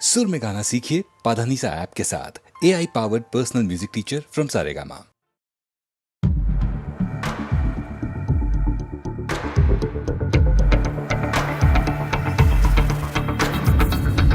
सुर में गाना सीखिए पाधानीसा ऐप के साथ। AI powered personal music teacher from Saregama.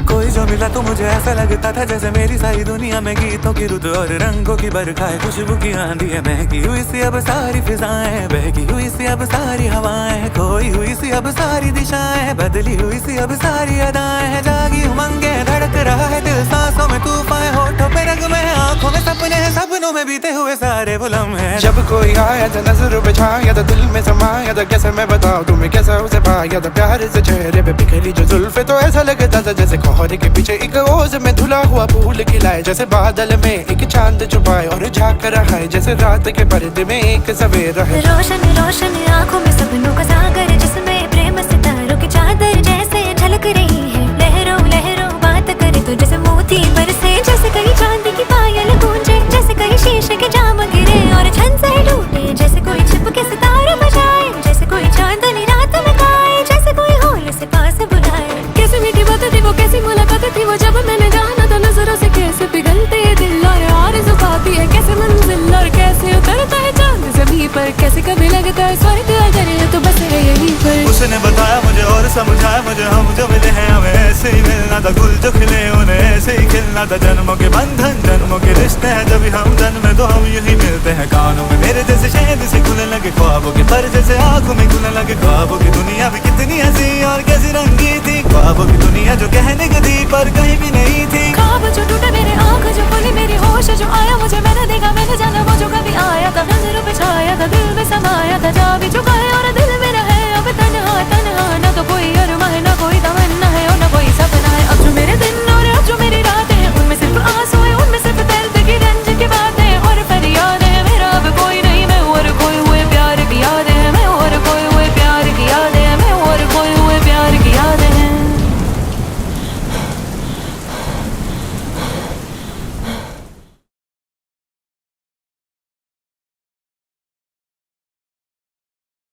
कोई जो मिला तो मुझे ऐसा लगता था जैसे मेरी सारी दुनिया में गीतों की रुत और रंगों की बरखा है, खुशबू की आंधी है, महकी हुई सी अब सारी फिजाएं, बहकी हुई सी अब सारी हवाएं, खोई हुई सी अब सारी दिशाएं, बदली हुई सी अब सारी अदाएं हैं, जागी उमंगे धड़क रहा है दिल, सांसों में तूफान, होठों पे रंग में, आंखों में सपने हैं, सपनों में बीते हुए सारे वो लम्हे। जब कोई आया था नजरों पे छाया था, दिल में समाया था, कैसे मैं बताऊं तुम्हें कैसा उसे पाया था, प्यार से चेहरे पे बिखरी जो जुल्फे, तो ऐसा लगता था जैसे कोहरे के पीछे एक ओस में धुला हुआ फूल खिलाए, जैसे बादल में एक चांद छुपाए और झांक रहा है, जैसे रात के पर्दे में एक सवेरा है। रोशन रोशन आंखों में सपनों का सागर, जिसमें प्रेम सितारों की चादर जैसे झलक रही है, लहरों लहरों बात करे तो जैसे मोती बरसे, जैसे कहीं चांदी की पायल गूंजे, जैसे कहीं शीशे के जाम गिरे और छन से टूटे, जैसे कोई छिप के सितारे बजाए, जैसे कोई चांदनी रात में गाए, जैसे कोई होल से पास बुलाए। कैसी मीठी बातें थी वो, कैसी मुलाकात थी वो, जब मैंने जाना था नजरों से कैसे पिघलते दिल और आरज़ू पाती है, कैसे मंजिल और कैसे उतरता है चांद ज़मीं पर, कैसे कभी लगता है स्वर्ग अगर है तो बस है यहीं पर। उसने बताया मुझे और समझाया मुझे, हम जो मिले हैं हमें ऐसे ही मिलना था, गुल जो खिले उन्हें ऐसे ही खिलना था, जन्मों के बंधन जन्मों के रिश्ते हैं, जब हम जन्मे तो हम यही मिलते हैं। कानों में मेरे जैसे शहद से खुलने लगे ख्वाबों के पर, जैसे आंखों में खुलने लगे ख्वाबों की दुनिया भी कितनी हंसी और कैसी रंगी थी, ख्वाबों की दुनिया जो कहने को दी